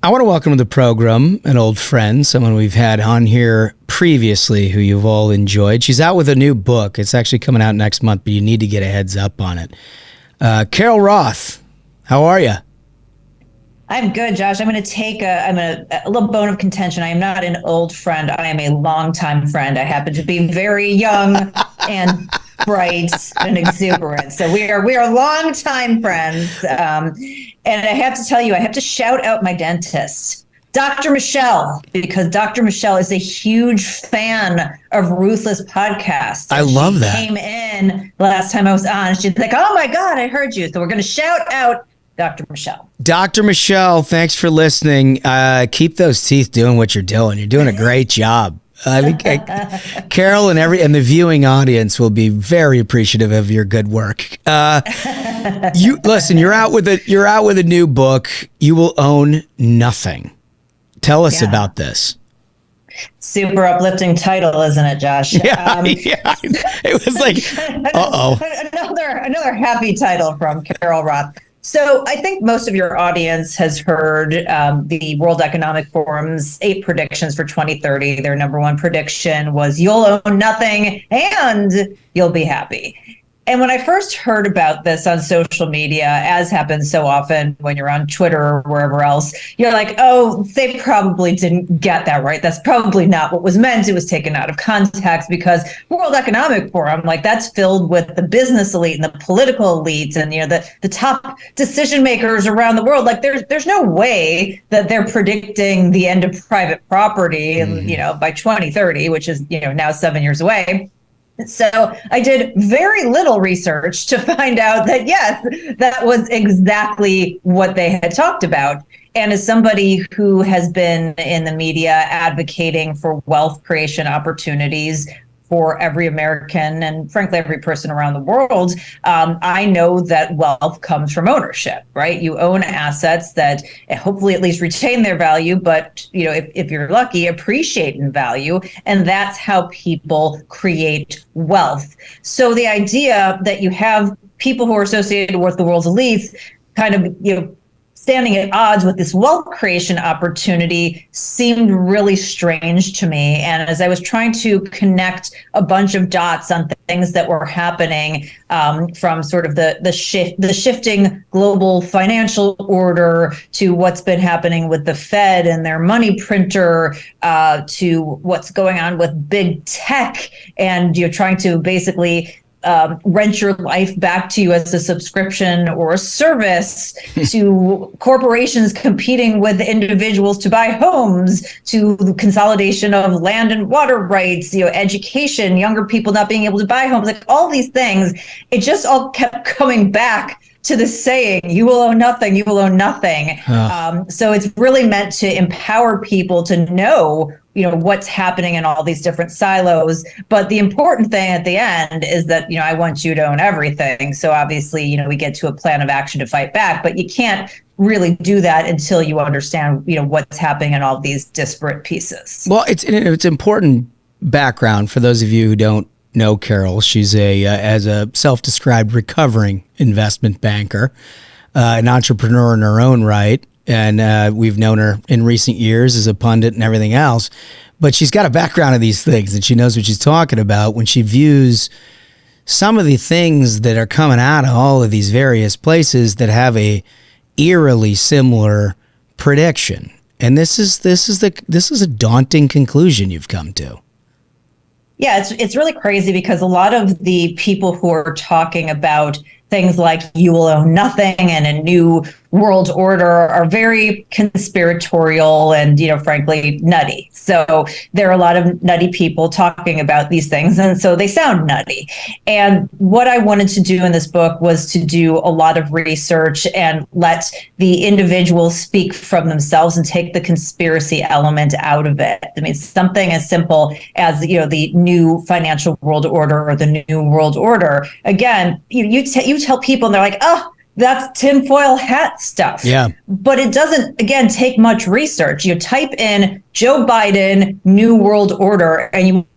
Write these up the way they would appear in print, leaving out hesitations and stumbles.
I want to welcome to the program an old friend, someone we've had on here previously who you've all enjoyed. She's out with a new book. It's actually coming out next month, but you need to get a heads up on it. Carol Roth, how are you? I'm good, Josh. I'm going to take a little bone of contention. I am not an old friend. I am a longtime friend. I happen to be very young and bright and exuberant. So we are longtime friends. And I have to tell you, I have to shout out my dentist, Dr. Michelle, because Dr. Michelle is a huge fan of Ruthless podcast. I love that. She came in last time I was on. She's like, "Oh my God, I heard you." So we're going to shout out Dr. Michelle. Dr. Michelle, thanks for listening. Keep those teeth doing what you're doing. You're doing a great job. I think Carol and the viewing audience will be very appreciative of your good work. You're out with a new book. You Will Own Nothing. Tell us about this. Super uplifting title, isn't it, Josh? Yeah. It was like, another happy title from Carol Roth. So I think most of your audience has heard the World Economic Forum's 8 predictions for 2030. Their number one prediction was you'll own nothing and you'll be happy. And when I first heard about this on social media, as happens so often when you're on Twitter or wherever else, you're like, oh, they probably didn't get that right. That's probably not what was meant. It was taken out of context because World Economic Forum, like that's filled with the business elite and the political elite and, the top decision makers around the world. Like there's no way that they're predicting the end of private property, by 2030, which is, now 7 years away. So I did very little research to find out that, yes, that was exactly what they had talked about. And as somebody who has been in the media advocating for wealth creation opportunities for every American and frankly, every person around the world, I know that wealth comes from ownership, right? You own assets that hopefully at least retain their value, but if you're lucky, appreciate in value. And that's how people create wealth. So the idea that you have people who are associated with the world's elites kind of, standing at odds with this wealth creation opportunity seemed really strange to me. And as I was trying to connect a bunch of dots on things that were happening from sort of the shifting global financial order to what's been happening with the Fed and their money printer to what's going on with big tech, and you're trying to basically rent your life back to you as a subscription or a service, to corporations competing with individuals to buy homes, to the consolidation of land and water rights, education, younger people not being able to buy homes, like all these things. It just all kept coming back to the saying, you will own nothing, you will own nothing. So it's really meant to empower people to know what's happening in all these different silos. But the important thing at the end is that, I want you to own everything. So obviously, we get to a plan of action to fight back, but you can't really do that until you understand, what's happening in all these disparate pieces. Well, it's important background for those of you who don't know Carol. She's as a self-described recovering investment banker, an entrepreneur in her own right. And we've known her in recent years as a pundit and everything else. But she's got a background of these things, and she knows what she's talking about when she views some of the things that are coming out of all of these various places that have a eerily similar prediction. And this is a daunting conclusion you've come to. Yeah, it's really crazy because a lot of the people who are talking about things like you will own nothing and a new world order are very conspiratorial and, frankly, nutty. So there are a lot of nutty people talking about these things, and so they sound nutty. And what I wanted to do in this book was to do a lot of research and let the individuals speak from themselves and take the conspiracy element out of it. I mean, something as simple as, the new financial world order or the new world order. Again, you tell people and they're like, oh, that's tinfoil hat stuff. Yeah. But it doesn't, again, take much research. You type in Joe Biden, New World Order, and you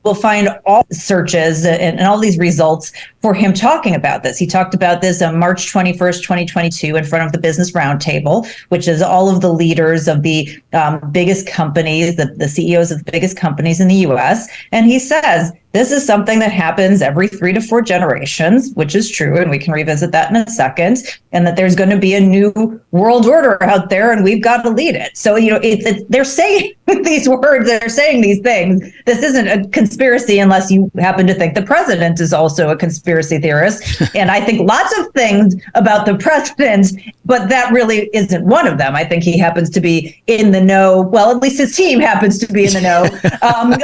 will find all searches and all these results for him talking about this. He talked about this on March 21st, 2022, in front of the Business Roundtable, which is all of the leaders of the biggest companies, the CEOs of the biggest companies in the US. And he says, this is something that happens every 3 to 4 generations, which is true, and we can revisit that in a second, and that there's going to be a new world order out there, and we've got to lead it. So, they're saying these words, they're saying these things. This isn't a conspiracy unless you happen to think the president is also a conspiracy theorist. And I think lots of things about the president, but that really isn't one of them. I think he happens to be in the know. Well, at least his team happens to be in the know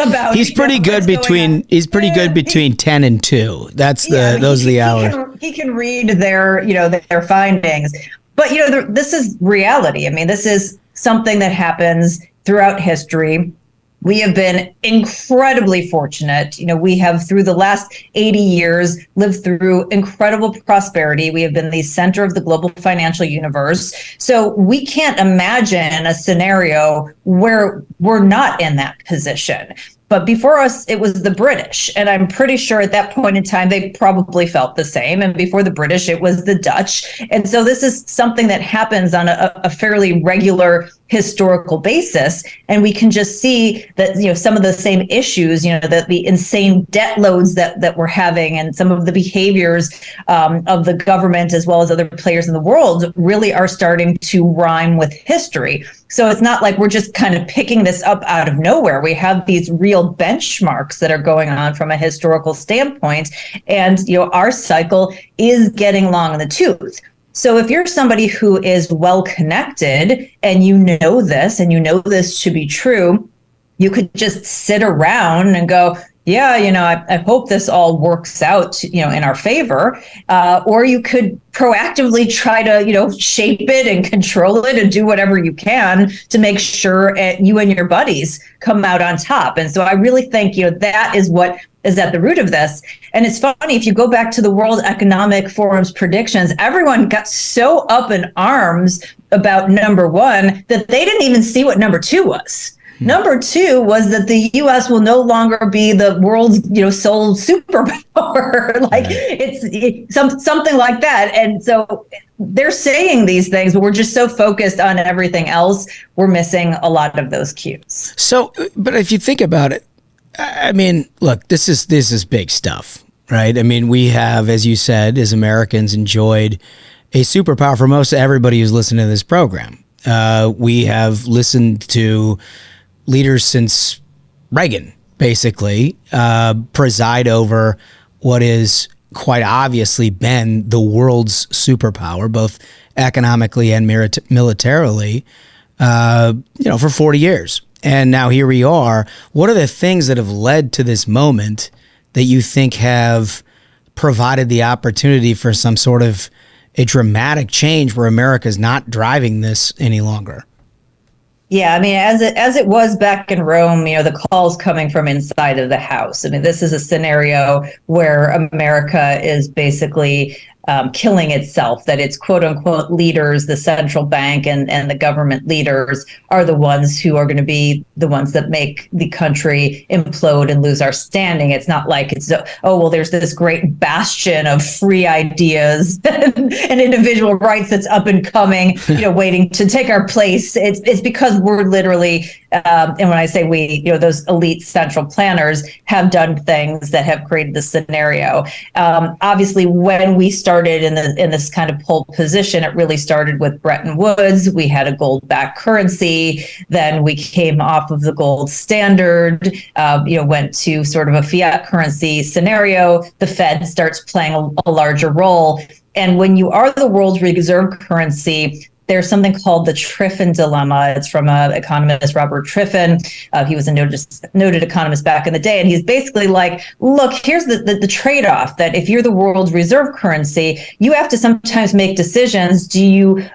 about. He's pretty good between. He's pretty good between 10 and 2. That's those are the hours. He can read their findings. But, this is reality. I mean, this is something that happens throughout history. We have been incredibly fortunate. We have, through the last 80 years, lived through incredible prosperity. We have been the center of the global financial universe. So we can't imagine a scenario where we're not in that position. But before us, it was the British. And I'm pretty sure at that point in time, they probably felt the same. And before the British, it was the Dutch. And so this is something that happens on a fairly regular historical basis. And we can just see that, some of the same issues, that the insane debt loads that we're having and some of the behaviors of the government as well as other players in the world really are starting to rhyme with history. So it's not like we're just kind of picking this up out of nowhere. We have these real benchmarks that are going on from a historical standpoint. And, our cycle is getting long in the tooth. So if you're somebody who is well connected and you know this to be true, you could just sit around and go, yeah, I hope this all works out, in our favor. Or you could proactively try to, shape it and control it and do whatever you can to make sure you and your buddies come out on top. And so I really think, that is what is at the root of this. And it's funny, if you go back to the World Economic Forum's predictions, everyone got so up in arms about number 1 that they didn't even see what number 2 was. Number 2 was that the U.S. will no longer be the world's, sole superpower. It's something like that. And so they're saying these things, but we're just so focused on everything else, we're missing a lot of those cues. So, but if you think about it, I mean, look, this is big stuff, right? I mean, we have, as you said, as Americans, enjoyed a superpower for most everybody who's listening to this program. We have listened to leaders since Reagan, basically, preside over what is quite obviously been the world's superpower, both economically and militarily, for 40 years. And now here we are. What are the things that have led to this moment that you think have provided the opportunity for some sort of a dramatic change where America is not driving this any longer? Yeah, I mean, as it was back in Rome, the calls coming from inside of the house. I mean, this is a scenario where America is basically killing itself, that its quote unquote leaders, the central bank and the government leaders, are the ones who are going to be the ones that make the country implode and lose our standing. It's not like it's, there's this great bastion of free ideas and individual rights that's up and coming, waiting to take our place. It's because we're literally, and when I say we, those elite central planners have done things that have created this scenario. Obviously, when we started in this kind of pole position, it really started with Bretton Woods. We had a gold-backed currency. Then we came off of the gold standard, went to sort of a fiat currency scenario. The Fed starts playing a larger role. And when you are the world's reserve currency, there's something called the Triffin dilemma. It's from economist Robert Triffin. He was a noted economist back in the day. And he's basically like, look, here's the trade-off, that if you're the world's reserve currency, you have to sometimes make decisions. Do you,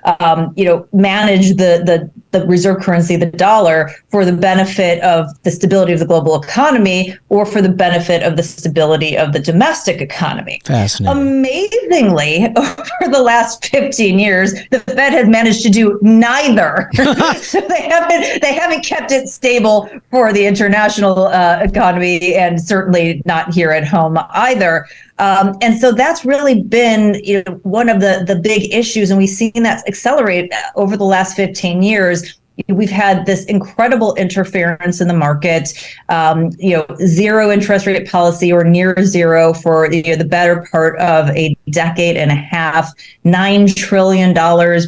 manage the the reserve currency, the dollar, for the benefit of the stability of the global economy or for the benefit of the stability of the domestic economy. Fascinating. Amazingly, over the last 15 years, the Fed has managed to do neither. So they haven't kept it stable for the international economy, and certainly not here at home either. And so that's really been, one of the big issues, and we've seen that accelerate over the last 15 years. We've had this incredible interference in the market, zero interest rate policy or near zero for the better part of a decade and a half, $9 trillion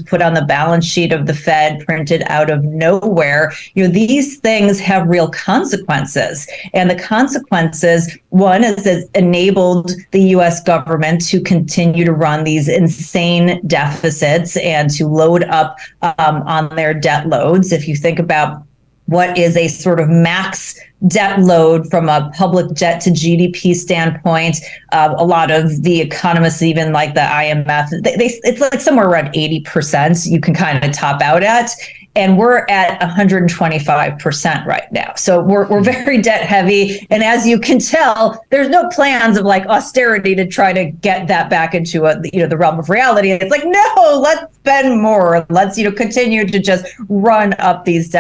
put on the balance sheet of the Fed, printed out of nowhere. These things have real consequences. And the consequences, one is it's enabled the U.S. government to continue to run these insane deficits and to load up on their debt loads. If you think about what is a sort of max debt load from a public debt to GDP standpoint, a lot of the economists, even like the IMF, it's like somewhere around 80% you can kind of top out at. And we're at 125% right now. So we're very debt heavy. And as you can tell, there's no plans of like austerity to try to get that back into the realm of reality. It's like, no, let's spend more. Let's continue to just run up these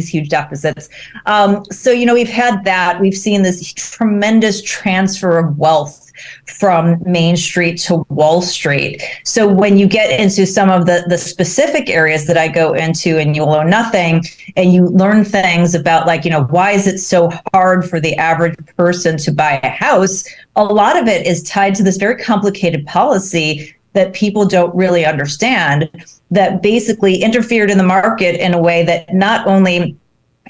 huge deficits. So we've had that. We've seen this tremendous transfer of wealth from Main Street to Wall Street. So when you get into some of the specific areas that I go into in You'll Own Nothing, and you learn things about why is it so hard for the average person to buy a house? A lot of it is tied to this very complicated policy that people don't really understand, that basically interfered in the market in a way that not only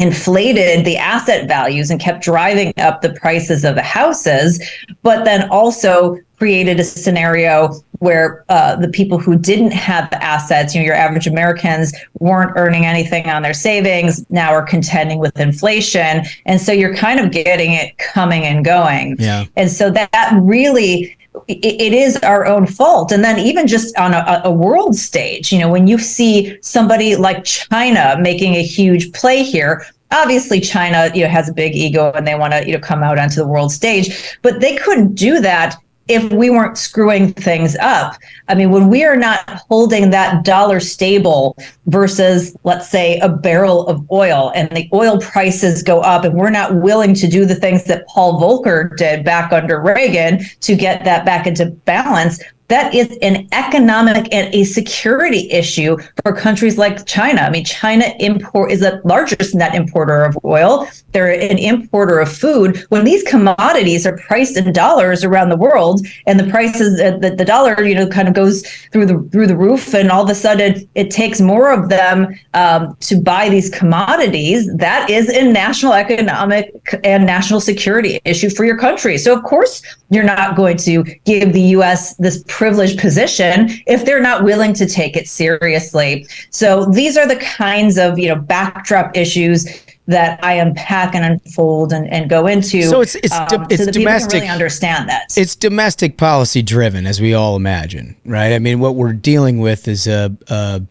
inflated the asset values and kept driving up the prices of the houses, but then also created a scenario where the people who didn't have assets, your average Americans, weren't earning anything on their savings, now are contending with inflation. And so you're kind of getting it coming and going. Yeah. And so that really, it is our own fault. And then even just on a world stage, when you see somebody like China making a huge play here, obviously China, has a big ego and they want to, come out onto the world stage, but they couldn't do that if we weren't screwing things up. I mean, when we are not holding that dollar stable versus, let's say, a barrel of oil, and the oil prices go up, and we're not willing to do the things that Paul Volcker did back under Reagan to get that back into balance, that is an economic and a security issue for countries like China. I mean, China is the largest net importer of oil. They're an importer of food. When these commodities are priced in dollars around the world, and the prices, the dollar, kind of goes through the roof, and all of a sudden it takes more of them to buy these commodities, that is a national economic and national security issue for your country. So of course you're not going to give the U.S. this privileged position if they're not willing to take it seriously. So these are the kinds of backdrop issues that I unpack and unfold and go into. So it's so that domestic. People can really understand that. It's domestic policy driven, as we all imagine, right? I mean, what we're dealing with is a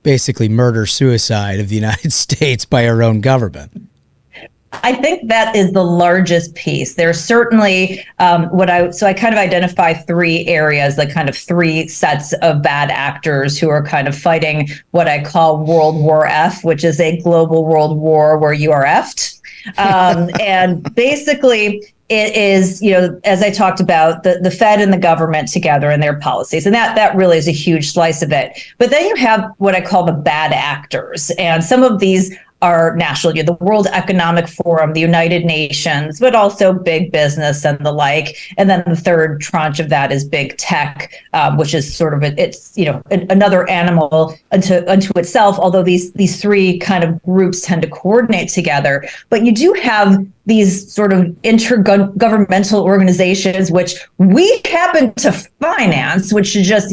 basically murder-suicide of the United States by our own government. I think that is the largest piece. There's certainly so I kind of identify three areas, like kind of three sets of bad actors who are kind of fighting what I call World War F, which is a global world war where you are effed. And basically it is, as I talked about, the Fed and the government together and their policies. And that really is a huge slice of it. But then you have what I call the bad actors. And some of these are national, the World Economic Forum, the United Nations, but also big business and the like. And then the third tranche of that is big tech, which is sort of another animal unto itself. Although these three kind of groups tend to coordinate together, but you do have these sort of intergovernmental organizations, which we happen to finance, which should just,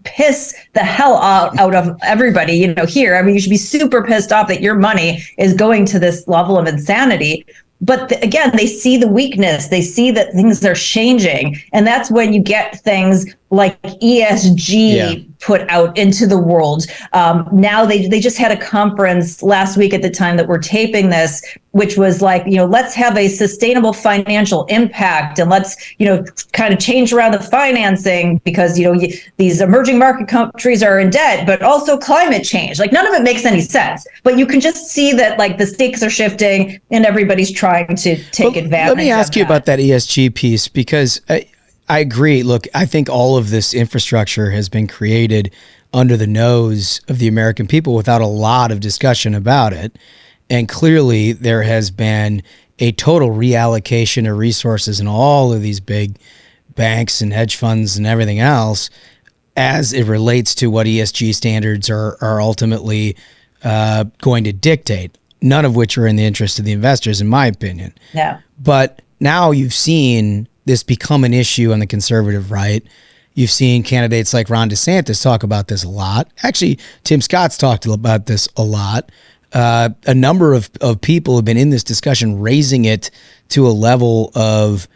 piss the hell out of everybody, here. I mean, you should be super pissed off that your money is going to this level of insanity. But again, they see the weakness. They see that things are changing. And that's when you get things like ESG put out into the world. Now they just had a conference last week at the time that we're taping this, which was like, let's have a sustainable financial impact, and let's, kind of change around the financing because, these emerging market countries are in debt, but also climate change. Like, none of it makes any sense, but you can just see that like the stakes are shifting and everybody's trying to take advantage. Let me ask you about that ESG piece, because I agree. Look, I think all of this infrastructure has been created under the nose of the American people without a lot of discussion about it. And clearly there has been a total reallocation of resources in all of these big banks and hedge funds and everything else as it relates to what ESG standards are ultimately going to dictate, none of which are in the interest of the investors, in my opinion. Yeah. But now you've seen this become an issue on the conservative right. You've seen candidates like Ron DeSantis talk about this a lot. Actually, Tim Scott's talked about this a lot. A number of people have been in this discussion, raising it to a level of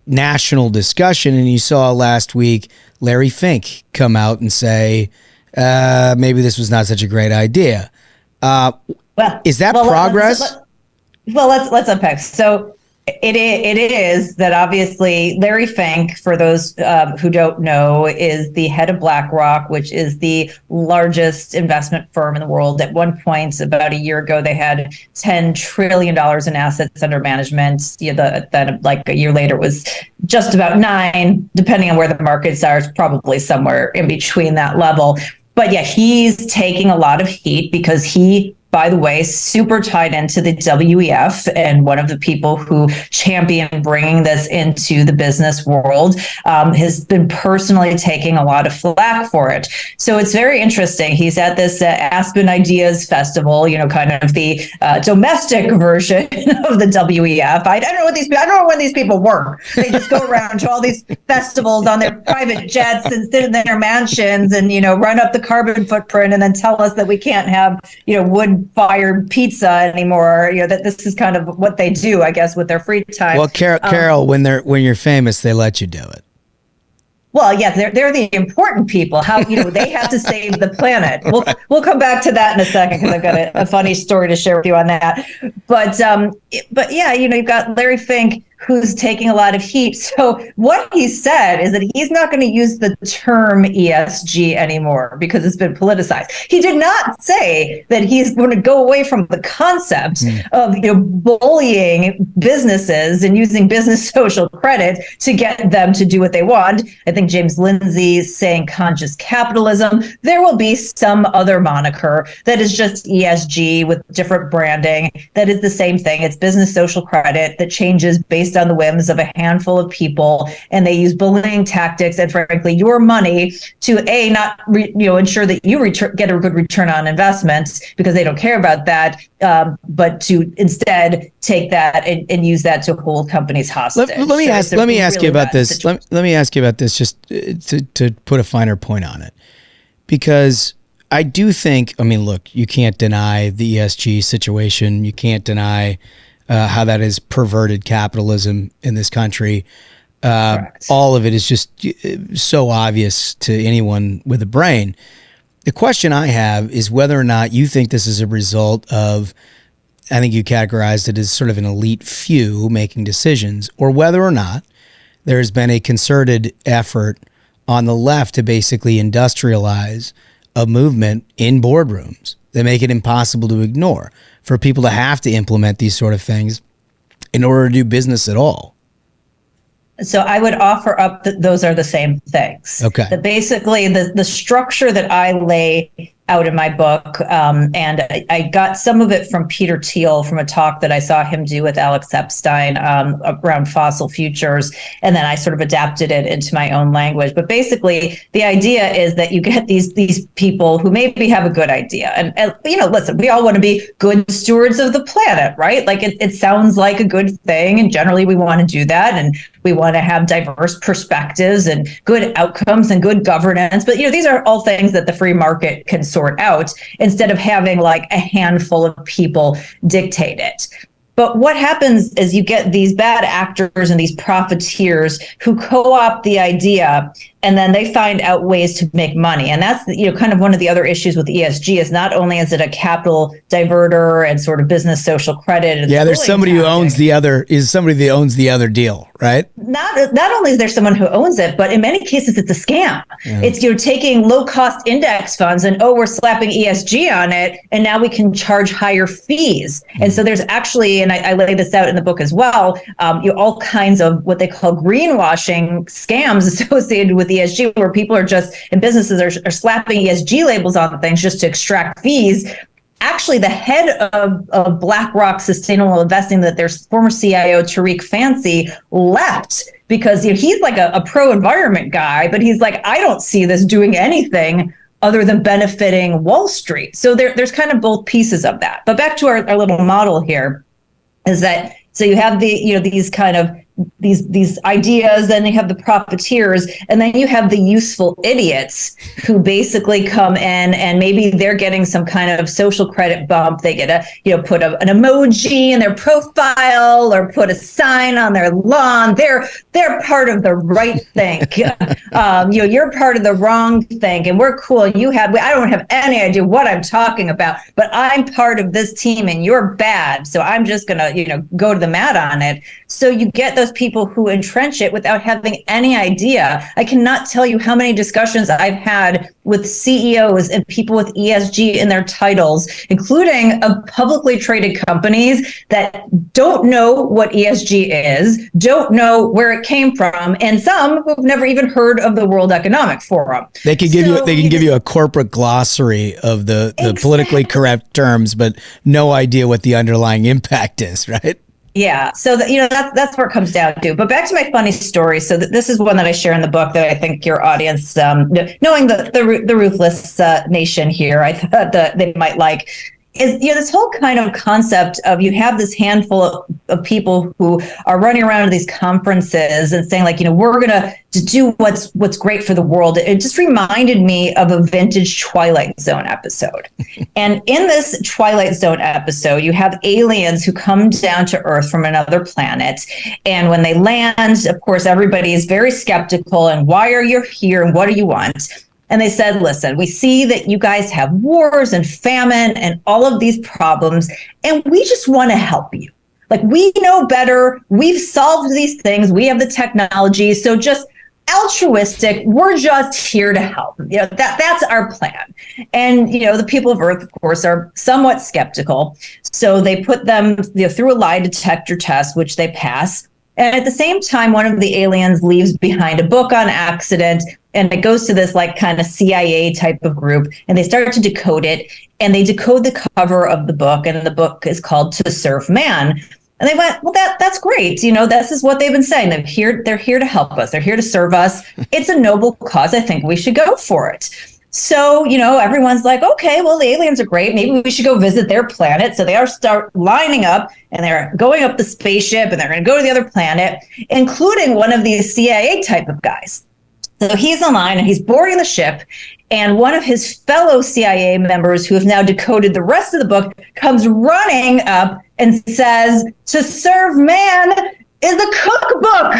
national discussion. And you saw last week Larry Fink come out and say, maybe this was not such a great idea. Is that progress? Let's unpack. So it is that obviously Larry Fink, for those who don't know, is the head of BlackRock, which is the largest investment firm in the world. At one point, about a year ago, they had $10 trillion in assets under management. Then like a year later, it was just about 9, depending on where the markets are. It's probably somewhere in between that level. But yeah, he's taking a lot of heat because he, by the way, super tied into the WEF, and one of the people who championed bringing this into the business world, has been personally taking a lot of flack for it. So it's very interesting. He's at this Aspen Ideas Festival, kind of the domestic version of the WEF. I don't know when these people work. They just go around to all these festivals on their private jets and sit in their mansions and, run up the carbon footprint and then tell us that we can't have, wood-fired pizza anymore. That this is kind of what they do, I guess, with their free time. Well, Carol, when you're famous, they let you do it. Well, yeah, they're the important people. How they have to save the planet. We'll come back to that in a second because I've got a funny story to share with you on that. But yeah, you've got Larry Fink, who's taking a lot of heat. So what he said is that he's not going to use the term ESG anymore because it's been politicized. He did not say that he's going to go away from the concept of bullying businesses and using business social credit to get them to do what they want. I think James Lindsay is saying conscious capitalism. There will be some other moniker that is just ESG with different branding that is the same thing. It's business social credit that changes based on the whims of a handful of people, and they use bullying tactics and, frankly, your money to not ensure that you get a good return on investment because they don't care about that, but to instead take that and use that to hold companies hostage. Let me ask you about this. Let me ask you about this just to put a finer point on it, because I do think, look, you can't deny the ESG situation. You can't deny how that has perverted capitalism in this country. All of it is just so obvious to anyone with a brain. The question I have is whether or not you think this is a result of, I think you categorized it as sort of an elite few making decisions, or whether or not there has been a concerted effort on the left to basically industrialize a movement in boardrooms that make it impossible to ignore, for people to have to implement these sort of things in order to do business at all. So I would offer up that those are the same things. Okay. That basically the structure that I lay out in my book, and I got some of it from Peter Thiel from a talk that I saw him do with Alex Epstein around fossil futures, and then I sort of adapted it into my own language. But basically, the idea is that you get these people who maybe have a good idea, and listen, we all want to be good stewards of the planet, right? Like it sounds like a good thing, and generally we want to do that, and we want to have diverse perspectives and good outcomes and good governance. But these are all things that the free market can sort out instead of having like a handful of people dictate it. But what happens is you get these bad actors and these profiteers who co-opt the idea and then they find out ways to make money. And that's, kind of one of the other issues with ESG is not only is it a capital diverter and sort of business social credit. Yeah, there's somebody who owns the other, is somebody that owns the other deal, right? Not only is there someone who owns it, but in many cases it's a scam. Yeah. It's taking low cost index funds and we're slapping ESG on it, and now we can charge higher fees. And so there's actually, and I lay this out in the book as well, all kinds of what they call greenwashing scams associated with ESG, where people are just, and businesses are slapping ESG labels on things just to extract fees. Actually, the head of BlackRock Sustainable Investing, that their former CIO, Tariq Fancy, left because he's like a pro-environment guy, but he's like, I don't see this doing anything other than benefiting Wall Street. So there's kind of both pieces of that. But back to our little model here is that, so you have these kind of these ideas, then you have the profiteers, and then you have the useful idiots who basically come in and maybe they're getting some kind of social credit bump. They get put an emoji in their profile or put a sign on their lawn. They're part of the right thing. You're part of the wrong thing, and we're cool. I don't have any idea what I'm talking about, but I'm part of this team and you're bad. So I'm just gonna, go to the mat on it. So you get those people who entrench it without having any idea. I cannot tell you how many discussions I've had with CEOs and people with ESG in their titles, including of publicly traded companies that don't know what ESG is, don't know where it came from, and some who've never even heard of the World Economic Forum. They can give you a corporate glossary of the politically correct terms, but no idea what the underlying impact is, right? Yeah. So that's where it comes down to. But back to my funny story. So this is one that I share in the book that I think your audience, knowing the Ruthless nation here, I thought that they might like, is this whole kind of concept of you have this handful of people who are running around to these conferences and saying like, we're going to do what's great for the world. It just reminded me of a vintage Twilight Zone episode. And in this Twilight Zone episode, you have aliens who come down to Earth from another planet. And when they land, of course, everybody is very skeptical. And why are you here? And what do you want? And they said, listen, we see that you guys have wars and famine and all of these problems, and we just want to help you. Like, we know better. We've solved these things. We have the technology. So just altruistic. We're just here to help. That's our plan. And, the people of Earth, of course, are somewhat skeptical. So they put them through a lie detector test, which they pass. And at the same time, one of the aliens leaves behind a book on accident, and it goes to this like kind of CIA type of group, and they start to decode it, and they decode the cover of the book, and the book is called To Serve Man. And they went, well, that's great. This is what they've been saying. They're here to help us. They're here to serve us. It's a noble cause. I think we should go for it. So, everyone's like, okay, well, the aliens are great. Maybe we should go visit their planet. So they start lining up, and they're going up the spaceship, and they're going to go to the other planet, including one of these CIA type of guys. So he's in line and he's boarding the ship, and one of his fellow CIA members who have now decoded the rest of the book comes running up and says, "To serve man is a cookbook."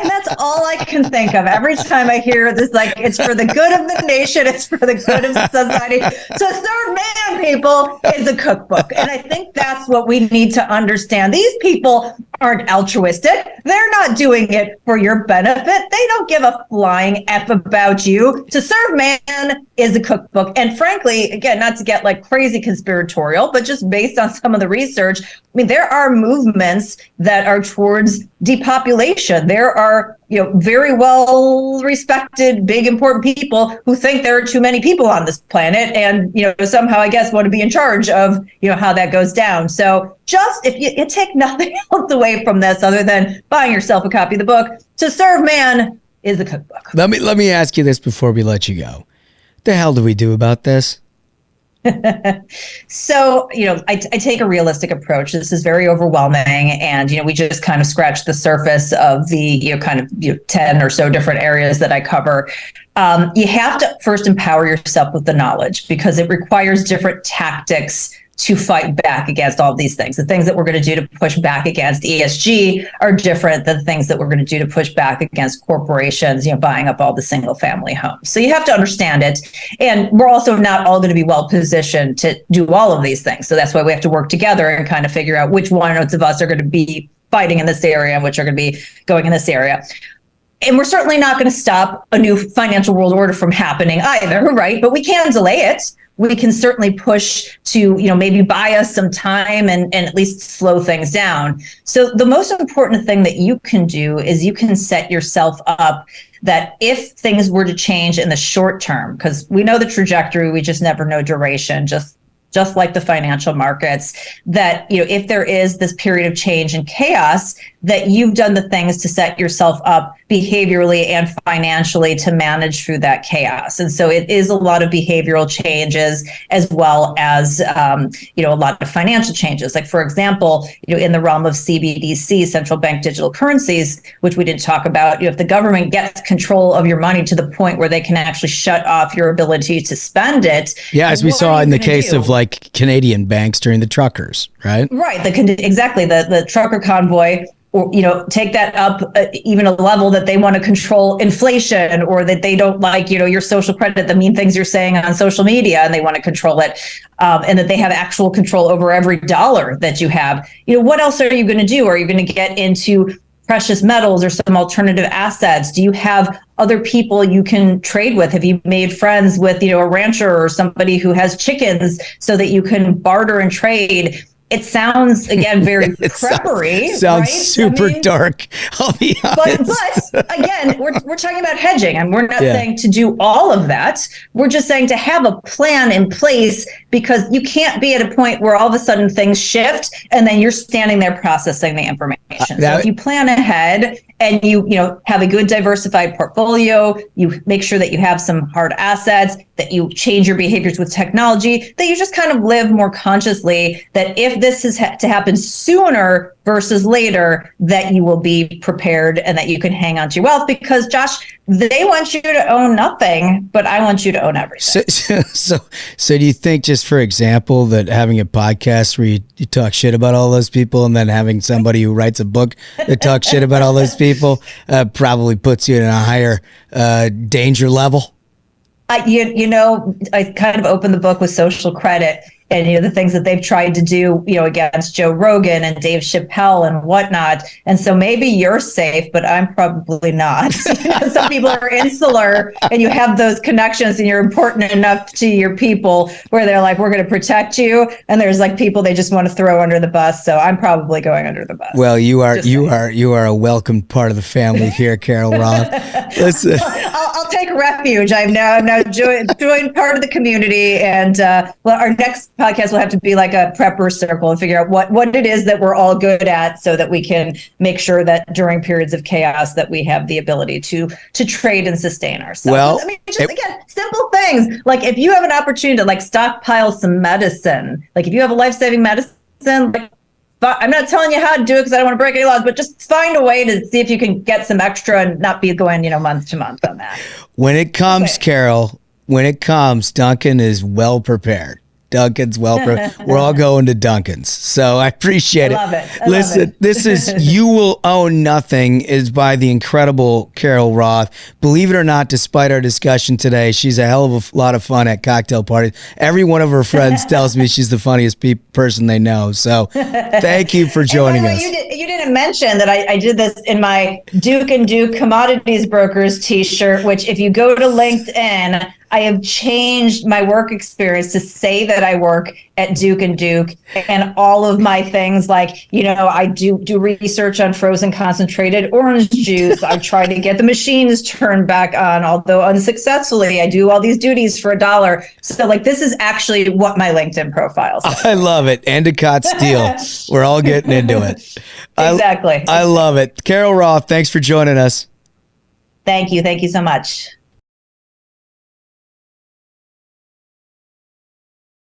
And that's all I can think of every time I hear this, like, it's for the good of the nation, it's for the good of society. So serve man, people, is a cookbook. And I think that's what we need to understand. These people aren't altruistic. They're not doing it for your benefit. They don't give a flying F about you. To serve man is a cookbook. And frankly, again, not to get like crazy conspiratorial, but just based on some of the research, I mean, there are movements that are towards depopulation. There are, very well respected, big, important people who think there are too many people on this planet and, somehow, I guess, want to be in charge of, how that goes down. So just if you take nothing else away from this other than buying yourself a copy of the book, To Serve Man is a cookbook. Let me ask you this before we let you go. What the hell do we do about this? So, I take a realistic approach. This is very overwhelming. And, we just kind of scratched the surface of the, 10 or so different areas that I cover. You have to first empower yourself with the knowledge because it requires different tactics to fight back against all of these things. The things that we're going to do to push back against ESG are different than the things that we're going to do to push back against corporations, buying up all the single family homes. So you have to understand it. And we're also not all going to be well positioned to do all of these things. So that's why we have to work together and kind of figure out which ones of us are going to be fighting in this area and which are going to be going in this area. And we're certainly not going to stop a new financial world order from happening either, right? But we can delay it. We can certainly push to, maybe buy us some time and at least slow things down. So the most important thing that you can do is you can set yourself up that if things were to change in the short term, because we know the trajectory, we just never know duration, just like the financial markets, that, if there is this period of change and chaos, that you've done the things to set yourself up behaviorally and financially to manage through that chaos. And so it is a lot of behavioral changes as well as, a lot of financial changes. Like, for example, in the realm of CBDC, central bank digital currencies, which we didn't talk about, if the government gets control of your money to the point where they can actually shut off your ability to spend it. Yeah, as we saw in the case of like Canadian banks during the truckers, right? Right. Exactly. The trucker convoy, or, take that up even a level that they want to control inflation, or that they don't like, your social credit, the mean things you're saying on social media, and they want to control it. And that they have actual control over every dollar that you have. What else are you going to do? Are you going to get into precious metals or some alternative assets? Do you have other people you can trade with? Have you made friends with, a rancher or somebody who has chickens so that you can barter and trade? It sounds, again, very preppery. Sounds right? Super dark, I'll be honest. But again, we're talking about hedging, and we're not saying to do all of that. We're just saying to have a plan in place, because you can't be at a point where all of a sudden things shift and then you're standing there processing the information. So if you plan ahead and you have a good diversified portfolio, you make sure that you have some hard assets, that you change your behaviors with technology, that you just kind of live more consciously, that if this is to happen sooner versus later, that you will be prepared and that you can hang on to your wealth. Because, Josh, they want you to own nothing, but I want you to own everything. So do you think, just for example, that having a podcast where you talk shit about all those people, and then having somebody who writes a book that talks shit about all those people probably puts you in a higher danger level? I kind of opened the book with social credit and, the things that they've tried to do, against Joe Rogan and Dave Chappelle and whatnot. And so maybe you're safe, but I'm probably not. Some people are insular, and you have those connections and you're important enough to your people where they're like, we're going to protect you. And there's like people they just want to throw under the bus. So I'm probably going under the bus. Well, you are a welcome part of the family here, Carol Roth. Listen. I'll take refuge. I'm now joined part of the community, and our next podcast will have to be like a prepper circle and figure out what it is that we're all good at, so that we can make sure that during periods of chaos that we have the ability to trade and sustain ourselves. Well, again, simple things like if you have an opportunity to like stockpile some medicine, like if you have a life-saving medicine, like, I'm not telling you how to do it because I don't want to break any laws, but just find a way to see if you can get some extra and not be going, month to month on that. When it comes, Carol, Duncan is well prepared. Duncan's well prepared. We're all going to Duncan's. So I appreciate it. I love it. Listen, this is Youll Own Nothing is by the incredible Carol Roth. Believe it or not, despite our discussion today, she's a hell of a lot of fun at cocktail parties. Every one of her friends tells me she's the funniest person they know. So thank you for joining us. You didn't mention that I did this in my Duke and Duke Commodities Brokers t-shirt, which if you go to LinkedIn, I have changed my work experience to say that I work at Duke and Duke, and all of my things like, I do research on frozen concentrated orange juice. I try to get the machines turned back on, although unsuccessfully. I do all these duties for $1. So like, this is actually what my LinkedIn profile says. I love it. Endicott Steel. We're all getting into it. Exactly. I love it. Carol Roth, thanks for joining us. Thank you. Thank you so much.